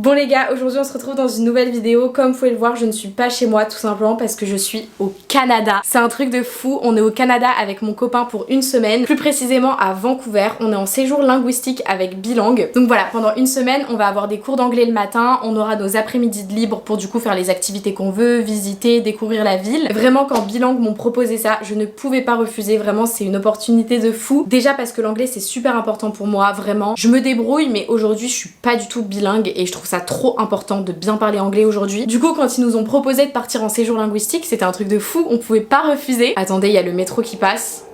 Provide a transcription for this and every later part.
Bon les gars, aujourd'hui on se retrouve dans une nouvelle vidéo. Comme vous pouvez le voir, je ne suis pas chez moi tout simplement parce que je suis au Canada. C'est un truc de fou, on est au Canada avec mon copain pour une semaine, plus précisément à Vancouver. On est en séjour linguistique avec Bilang. Donc voilà, pendant une semaine, on va avoir des cours d'anglais le matin, on aura nos après-midi de libre pour du coup faire les activités qu'on veut, visiter, découvrir la ville. Vraiment quand Bilang m'ont proposé ça, je ne pouvais pas refuser, vraiment c'est une opportunité de fou. Déjà parce que l'anglais c'est super important pour moi, vraiment. Je me débrouille mais aujourd'hui je suis pas du tout bilingue et je trouve ça trop important de bien parler anglais aujourd'hui. Du coup quand ils nous ont proposé de partir en séjour linguistique, c'était un truc de fou, on pouvait pas refuser. Attendez, il y a le métro qui passe.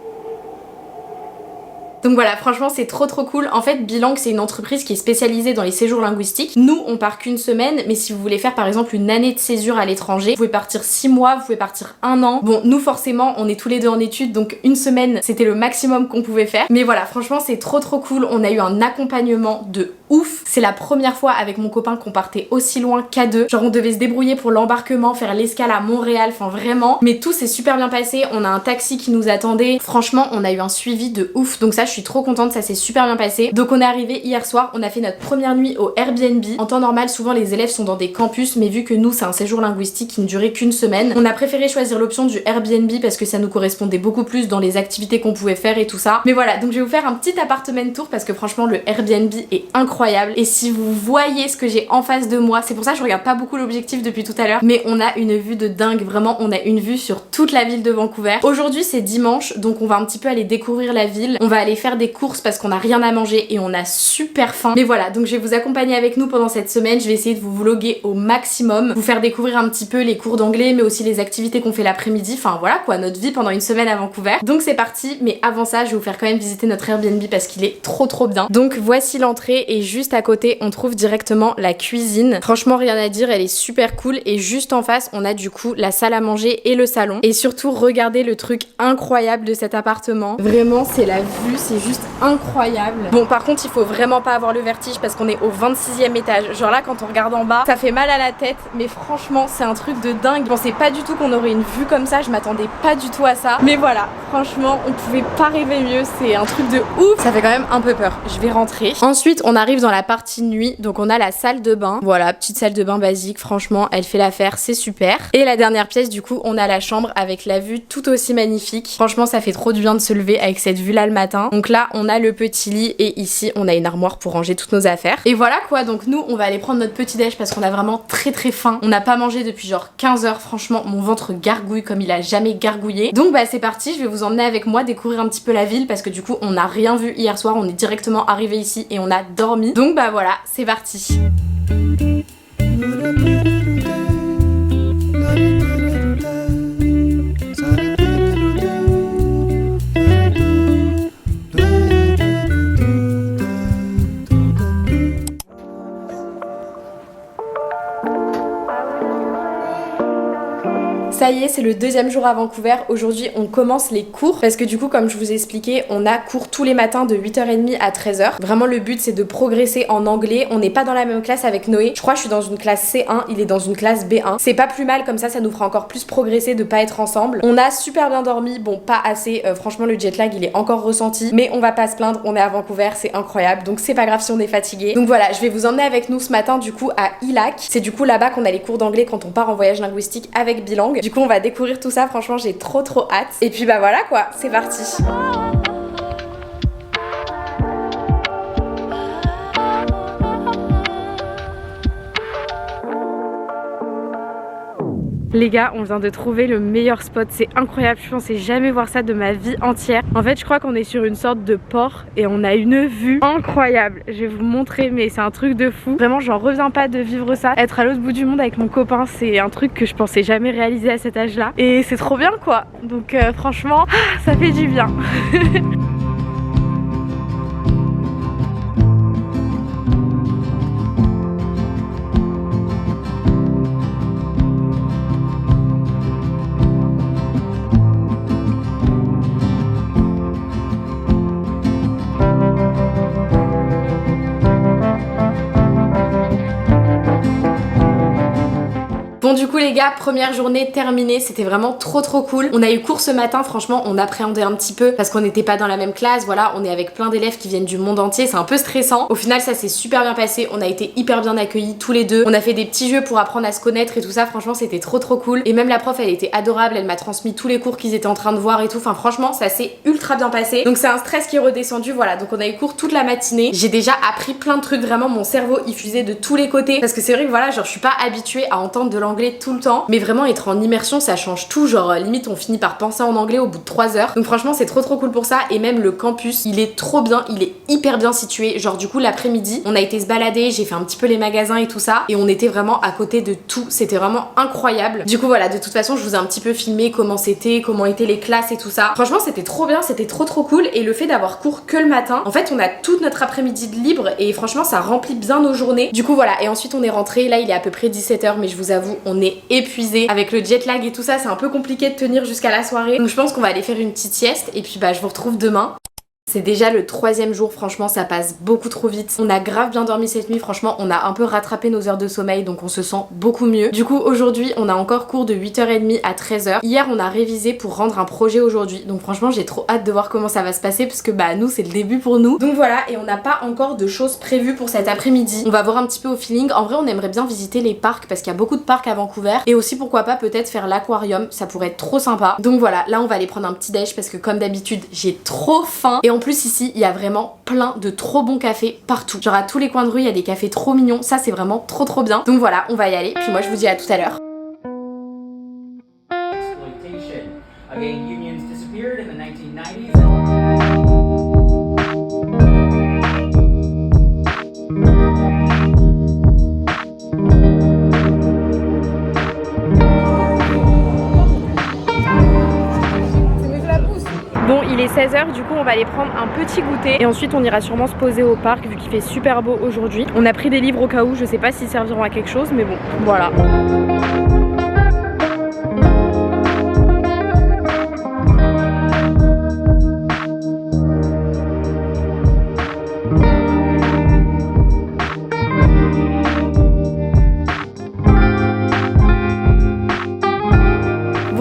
Donc voilà, franchement c'est trop cool. En fait Bilang c'est une entreprise qui est spécialisée dans les séjours linguistiques. Nous on part qu'une semaine, mais si vous voulez faire par exemple une année de séjour à l'étranger, vous pouvez partir 6 mois, vous pouvez partir 1 an. Bon nous forcément on est tous les deux en études, donc une semaine c'était le maximum qu'on pouvait faire. Mais voilà, franchement c'est trop cool, on a eu un accompagnement de ouf. C'est la première fois avec mon copain qu'on partait aussi loin qu'à deux. Genre on devait se débrouiller pour l'embarquement, faire l'escale à Montréal, enfin vraiment. Mais tout s'est super bien passé, on a un taxi qui nous attendait. Franchement on a eu un suivi de ouf, donc ça je suis trop contente, ça s'est super bien passé. Donc on est arrivé hier soir, on a fait notre première nuit au Airbnb. En temps normal souvent les élèves sont dans des campus, mais vu que nous c'est un séjour linguistique qui ne durait qu'une semaine, on a préféré choisir l'option du Airbnb parce que ça nous correspondait beaucoup plus dans les activités qu'on pouvait faire et tout ça. Mais voilà, donc je vais vous faire un petit appartement tour parce que franchement le Airbnb est incroyable. Et si vous voyez ce que j'ai en face de moi, c'est pour ça que je regarde pas beaucoup l'objectif depuis tout à l'heure, mais on a une vue de dingue, vraiment on a une vue sur toute la ville de Vancouver. Aujourd'hui c'est dimanche, donc on va un petit peu aller découvrir la ville, on va aller faire des courses parce qu'on a rien à manger et on a super faim. Mais voilà, donc je vais vous accompagner avec nous pendant cette semaine, je vais essayer de vous vlogger au maximum, vous faire découvrir un petit peu les cours d'anglais mais aussi les activités qu'on fait l'après-midi, enfin voilà quoi, notre vie pendant une semaine à Vancouver. Donc c'est parti, mais avant ça je vais vous faire quand même visiter notre Airbnb parce qu'il est trop bien. Donc voici l'entrée et juste à côté on trouve directement la cuisine. Franchement rien à dire, elle est super cool et juste en face on a du coup la salle à manger et le salon. Et surtout regardez le truc incroyable de cet appartement. Vraiment c'est la vue, c'est juste incroyable. Bon par contre il faut vraiment pas avoir le vertige parce qu'on est au 26e étage. Genre là quand on regarde en bas ça fait mal à la tête, mais franchement c'est un truc de dingue. Je pensais pas du tout qu'on aurait une vue comme ça, je m'attendais pas du tout à ça. Mais voilà, franchement on pouvait pas rêver mieux, c'est un truc de ouf. Ça fait quand même un peu peur. Je vais rentrer. Ensuite on arrive dans la partie nuit, donc on a la salle de bain. Voilà, petite salle de bain basique, franchement elle fait l'affaire, c'est super. Et la dernière pièce du coup on a la chambre avec la vue tout aussi magnifique. Franchement ça fait trop du bien de se lever avec cette vue là le matin. Donc là on a le petit lit et ici on a une armoire pour ranger toutes nos affaires. Et voilà quoi, donc nous on va aller prendre notre petit déj parce qu'on a vraiment très faim. On n'a pas mangé depuis genre 15 heures, franchement mon ventre gargouille comme il a jamais gargouillé. Donc bah c'est parti, je vais vous emmener avec moi découvrir un petit peu la ville parce que du coup on n'a rien vu hier soir, on est directement arrivé ici et on a dormi. Donc bah voilà, c'est parti. Ça y est, c'est le deuxième jour à Vancouver. Aujourd'hui, on commence les cours parce que du coup, comme je vous ai expliqué, on a cours tous les matins de 8h30 à 13h. Vraiment, le but, c'est de progresser en anglais. On n'est pas dans la même classe avec Noé. Je crois que je suis dans une classe C1, il est dans une classe B1. C'est pas plus mal, comme ça nous fera encore plus progresser de pas être ensemble. On a super bien dormi, bon, pas assez. Franchement, le jet lag, il est encore ressenti. Mais on va pas se plaindre, on est à Vancouver, c'est incroyable. Donc c'est pas grave si on est fatigué. Donc voilà, je vais vous emmener avec nous ce matin, du coup, à Ilac. C'est du coup là-bas qu'on a les cours d'anglais quand on part en voyage linguistique avec Bilang. Du coup on va découvrir tout ça, franchement j'ai trop hâte. Et puis bah voilà quoi, c'est parti. Les gars, on vient de trouver le meilleur spot, c'est incroyable, je pensais jamais voir ça de ma vie entière. En fait je crois qu'on est sur une sorte de port et on a une vue incroyable. Je vais vous montrer mais c'est un truc de fou. Vraiment j'en reviens pas de vivre ça. Être à l'autre bout du monde avec mon copain, c'est un truc que je pensais jamais réaliser à cet âge là. Et c'est trop bien quoi. Donc franchement, ça fait du bien. Bon du coup les gars, première journée terminée, c'était vraiment trop cool. On a eu cours ce matin, franchement on appréhendait un petit peu parce qu'on n'était pas dans la même classe, voilà, on est avec plein d'élèves qui viennent du monde entier, c'est un peu stressant. Au final ça s'est super bien passé, on a été hyper bien accueillis tous les deux. On a fait des petits jeux pour apprendre à se connaître et tout ça, franchement c'était trop cool. Et même la prof elle était adorable, elle m'a transmis tous les cours qu'ils étaient en train de voir et tout, enfin franchement ça s'est ultra bien passé. Donc c'est un stress qui est redescendu, voilà, donc on a eu cours toute la matinée. J'ai déjà appris plein de trucs, vraiment mon cerveau il fusait de tous les côtés parce que c'est vrai que voilà, genre je suis pas habituée à entendre de l'anglais tout le temps, mais vraiment être en immersion ça change tout, genre limite on finit par penser en anglais au bout de 3 heures. Donc franchement c'est trop cool pour ça. Et même le campus il est trop bien, il est hyper bien situé, genre du coup l'après-midi on a été se balader, j'ai fait un petit peu les magasins et tout ça et on était vraiment à côté de tout, c'était vraiment incroyable. Du coup voilà, de toute façon je vous ai un petit peu filmé comment c'était, comment étaient les classes et tout ça. Franchement c'était trop bien, c'était trop cool. Et le fait d'avoir cours que le matin, en fait on a toute notre après-midi de libre et franchement ça remplit bien nos journées. Du coup voilà, et ensuite on est rentré, là il est à peu près 17h mais je vous avoue on est épuisé avec le jet lag et tout ça, c'est un peu compliqué de tenir jusqu'à la soirée. Donc je pense qu'on va aller faire une petite sieste et puis bah je vous retrouve demain. C'est déjà le 3e jour, franchement ça passe beaucoup trop vite. On a grave bien dormi cette nuit, franchement on a un peu rattrapé nos heures de sommeil donc on se sent beaucoup mieux. Du coup aujourd'hui on a encore cours de 8h30 à 13h. Hier on a révisé pour rendre un projet aujourd'hui, donc franchement j'ai trop hâte de voir comment ça va se passer parce que bah nous c'est le début pour nous. Donc voilà, et on n'a pas encore de choses prévues pour cet après-midi. On va voir un petit peu au feeling. En vrai on aimerait bien visiter les parcs parce qu'il y a beaucoup de parcs à Vancouver et aussi pourquoi pas peut-être faire l'aquarium, ça pourrait être trop sympa. Donc voilà, là on va aller prendre un petit déj parce que comme d'habitude j'ai trop faim. Et en plus ici il y a vraiment plein de trop bons cafés partout, genre à tous les coins de rue il y a des cafés trop mignons, ça c'est vraiment trop bien. Donc voilà, on va y aller, puis moi je vous dis à tout à l'heure. Bon, il est 16h, du coup on va aller prendre un petit goûter et ensuite on ira sûrement se poser au parc vu qu'il fait super beau aujourd'hui. On a pris des livres au cas où, je sais pas s'ils serviront à quelque chose mais bon, voilà.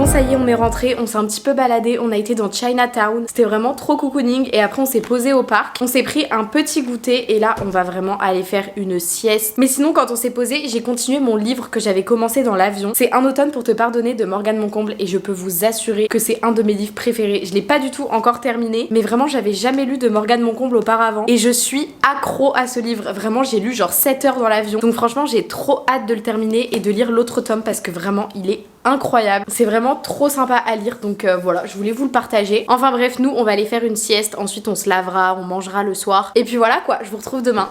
Ça y est, on est rentré, on s'est un petit peu baladé, on a été dans Chinatown, c'était vraiment trop cocooning et après on s'est posé au parc, on s'est pris un petit goûter et là on va vraiment aller faire une sieste. Mais sinon quand on s'est posé, j'ai continué mon livre que j'avais commencé dans l'avion. C'est Un automne pour te pardonner de Morgane Moncomble et je peux vous assurer que c'est un de mes livres préférés. Je l'ai pas du tout encore terminé, mais vraiment j'avais jamais lu de Morgane Moncomble auparavant et je suis accro à ce livre. Vraiment j'ai lu genre 7 heures dans l'avion, donc franchement j'ai trop hâte de le terminer et de lire l'autre tome parce que vraiment il est incroyable. C'est vraiment trop sympa à lire donc voilà, je voulais vous le partager. Enfin bref, nous on va aller faire une sieste, ensuite on se lavera, on mangera le soir et puis voilà quoi, je vous retrouve demain.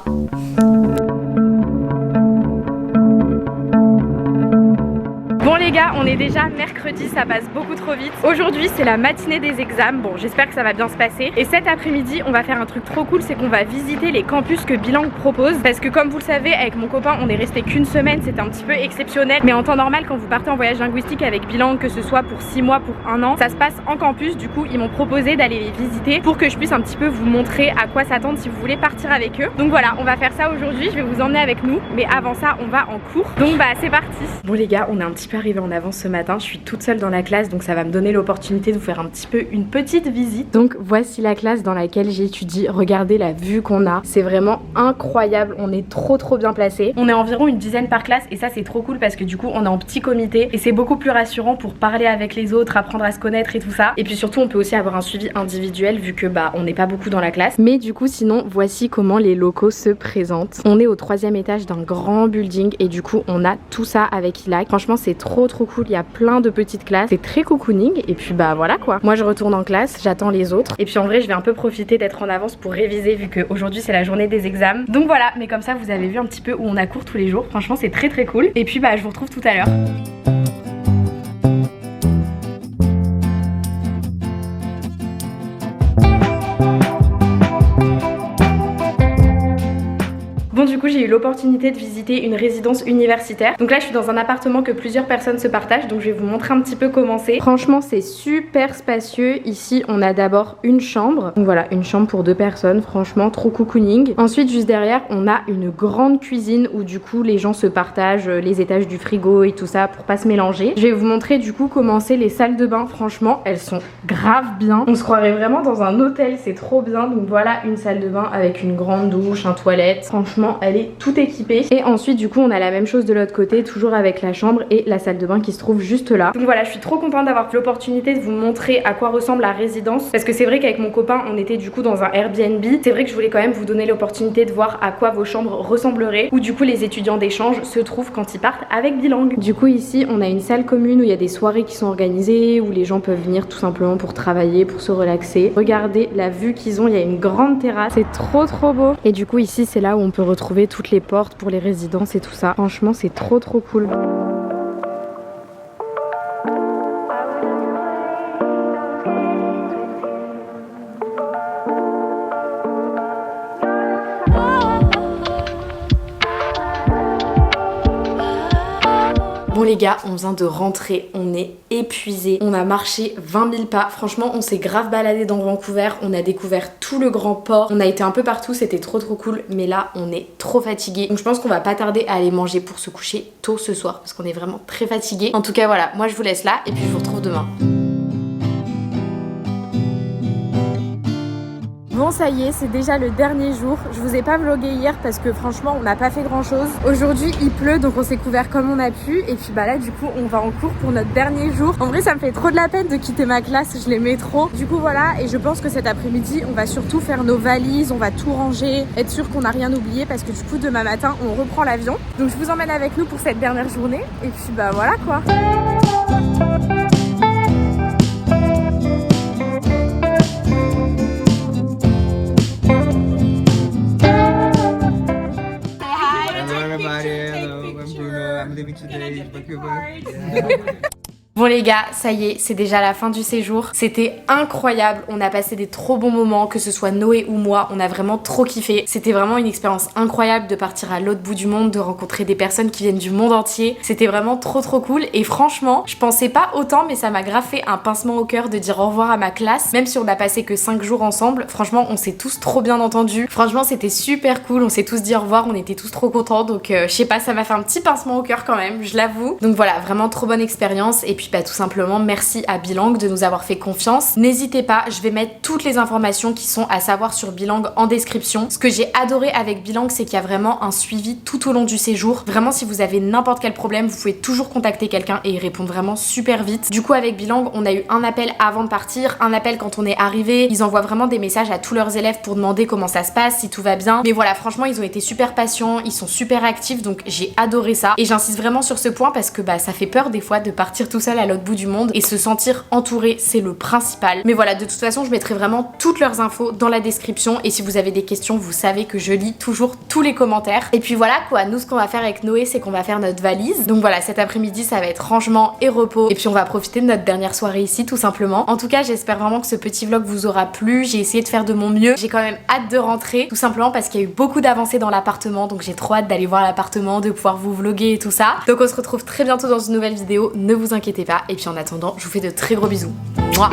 Bon les gars, on est déjà mercredi, ça passe beaucoup trop vite. Aujourd'hui c'est la matinée des examens, bon j'espère que ça va bien se passer. Et cet après-midi on va faire un truc trop cool, c'est qu'on va visiter les campus que Bilang propose. Parce que comme vous le savez, avec mon copain on est resté qu'une semaine, c'était un petit peu exceptionnel. Mais en temps normal quand vous partez en voyage linguistique avec Bilang, que ce soit pour 6 mois, pour 1 an, ça se passe en campus. Du coup ils m'ont proposé d'aller les visiter pour que je puisse un petit peu vous montrer à quoi s'attendre si vous voulez partir avec eux. Donc voilà, on va faire ça aujourd'hui, je vais vous emmener avec nous. Mais avant ça on va en cours, donc bah c'est parti. Bon les gars, on est un petit peu arrivé en avance ce matin, je suis toute seule dans la classe donc ça va me donner l'opportunité de vous faire un petit peu une petite visite. Donc voici la classe dans laquelle j'étudie, regardez la vue qu'on a, c'est vraiment incroyable, on est trop bien placé. On est environ une dizaine par classe et ça c'est trop cool parce que du coup on est en petit comité et c'est beaucoup plus rassurant pour parler avec les autres, apprendre à se connaître et tout ça. Et puis surtout on peut aussi avoir un suivi individuel vu que bah on n'est pas beaucoup dans la classe. Mais du coup sinon voici comment les locaux se présentent. On est au 3e étage d'un grand building et du coup on a tout ça avec Ilac. Franchement c'est trop cool, il y a plein de petites classes, c'est très cocooning et puis bah voilà quoi. Moi je retourne en classe, j'attends les autres et puis en vrai je vais un peu profiter d'être en avance pour réviser vu qu'aujourd'hui c'est la journée des examens. Donc voilà, mais comme ça vous avez vu un petit peu où on a cours tous les jours, franchement c'est très cool. Et puis bah je vous retrouve tout à l'heure. Bon du coup j'ai eu l'opportunité de visiter une résidence universitaire. Donc là je suis dans un appartement que plusieurs personnes se partagent, donc je vais vous montrer un petit peu comment c'est. Franchement c'est super spacieux. Ici on a d'abord une chambre, donc voilà, une chambre pour 2 personnes, franchement trop cocooning. Ensuite juste derrière on a une grande cuisine où du coup les gens se partagent les étages du frigo et tout ça pour pas se mélanger. Je vais vous montrer du coup comment c'est les salles de bain. Franchement elles sont grave bien, on se croirait vraiment dans un hôtel, c'est trop bien. Donc voilà une salle de bain avec une grande douche, un toilette, franchement elle est tout équipée. Et ensuite du coup on a la même chose de l'autre côté, toujours avec la chambre et la salle de bain qui se trouve juste là. Donc voilà, je suis trop contente d'avoir l'opportunité de vous montrer à quoi ressemble la résidence, parce que c'est vrai qu'avec mon copain on était du coup dans un Airbnb. C'est vrai que je voulais quand même vous donner l'opportunité de voir à quoi vos chambres ressembleraient, où du coup les étudiants d'échange se trouvent quand ils partent avec Bilang. Du coup ici on a une salle commune où il y a des soirées qui sont organisées, où les gens peuvent venir tout simplement pour travailler, pour se relaxer. Regardez la vue qu'ils ont, il y a une grande terrasse, c'est trop beau. Et du coup ici c'est là où on peut retrouver toutes les portes pour les résidences et tout ça. Franchement c'est trop cool. Bon les gars, on vient de rentrer, on est épuisés, on a marché 20 000 pas, franchement on s'est grave baladé dans Vancouver, on a découvert tout le grand port, on a été un peu partout, c'était trop cool, mais là on est trop fatigué. Donc je pense qu'on va pas tarder à aller manger pour se coucher tôt ce soir parce qu'on est vraiment très fatigué. En tout cas voilà, moi je vous laisse là et puis je vous retrouve demain. Bon ça y est, c'est déjà le dernier jour. Je vous ai pas vlogué hier parce que franchement on n'a pas fait grand chose. Aujourd'hui il pleut donc on s'est couvert comme on a pu. Et puis bah là du coup on va en cours pour notre dernier jour. En vrai ça me fait trop de la peine de quitter ma classe, je l'aimais trop. Du coup voilà, et je pense que cet après-midi on va surtout faire nos valises, on va tout ranger, être sûr qu'on n'a rien oublié parce que du coup demain matin on reprend l'avion. Donc je vous emmène avec nous pour cette dernière journée. Et puis bah voilà quoi. Bon les gars, ça y est, c'est déjà la fin du séjour. C'était incroyable, on a passé des trop bons moments, que ce soit Noé ou moi, on a vraiment trop kiffé. C'était vraiment une expérience incroyable de partir à l'autre bout du monde, de rencontrer des personnes qui viennent du monde entier. C'était vraiment trop cool et franchement, je pensais pas autant mais ça m'a grave fait un pincement au cœur de dire au revoir à ma classe. Même si on a passé que 5 jours ensemble, franchement on s'est tous trop bien entendus. Franchement c'était super cool, on s'est tous dit au revoir, on était tous trop contents. Donc je sais pas, ça m'a fait un petit pincement au cœur quand même, je l'avoue. Donc voilà, vraiment trop bonne expérience. Et puis bah tout simplement merci à Bilang de nous avoir fait confiance. N'hésitez pas, je vais mettre toutes les informations qui sont à savoir sur Bilang en description. Ce que j'ai adoré avec Bilang, c'est qu'il y a vraiment un suivi tout au long du séjour. Vraiment si vous avez n'importe quel problème, vous pouvez toujours contacter quelqu'un et ils répondent vraiment super vite. Du coup avec Bilang, on a eu un appel avant de partir, un appel quand on est arrivé. Ils envoient vraiment des messages à tous leurs élèves pour demander comment ça se passe, si tout va bien. Mais voilà, franchement ils ont été super patients, ils sont super actifs, donc j'ai adoré ça. Et j'insiste vraiment sur ce point parce que bah ça fait peur des fois de partir tout seul à l'autre bout du monde et se sentir entouré, c'est le principal. Mais voilà, de toute façon je mettrai vraiment toutes leurs infos dans la description et si vous avez des questions, vous savez que je lis toujours tous les commentaires. Et puis voilà quoi, nous ce qu'on va faire avec Noé, c'est qu'on va faire notre valise. Donc voilà, cet après-midi ça va être rangement et repos et puis on va profiter de notre dernière soirée ici tout simplement. En tout cas j'espère vraiment que ce petit vlog vous aura plu, j'ai essayé de faire de mon mieux. J'ai quand même hâte de rentrer, tout simplement parce qu'il y a eu beaucoup d'avancées dans l'appartement, donc j'ai trop hâte d'aller voir l'appartement, de pouvoir vous vlogger et tout ça. Donc on se retrouve très bientôt dans une nouvelle vidéo, ne vous inquiétez pas. Et puis en attendant, je vous fais de très gros bisous. Mouah.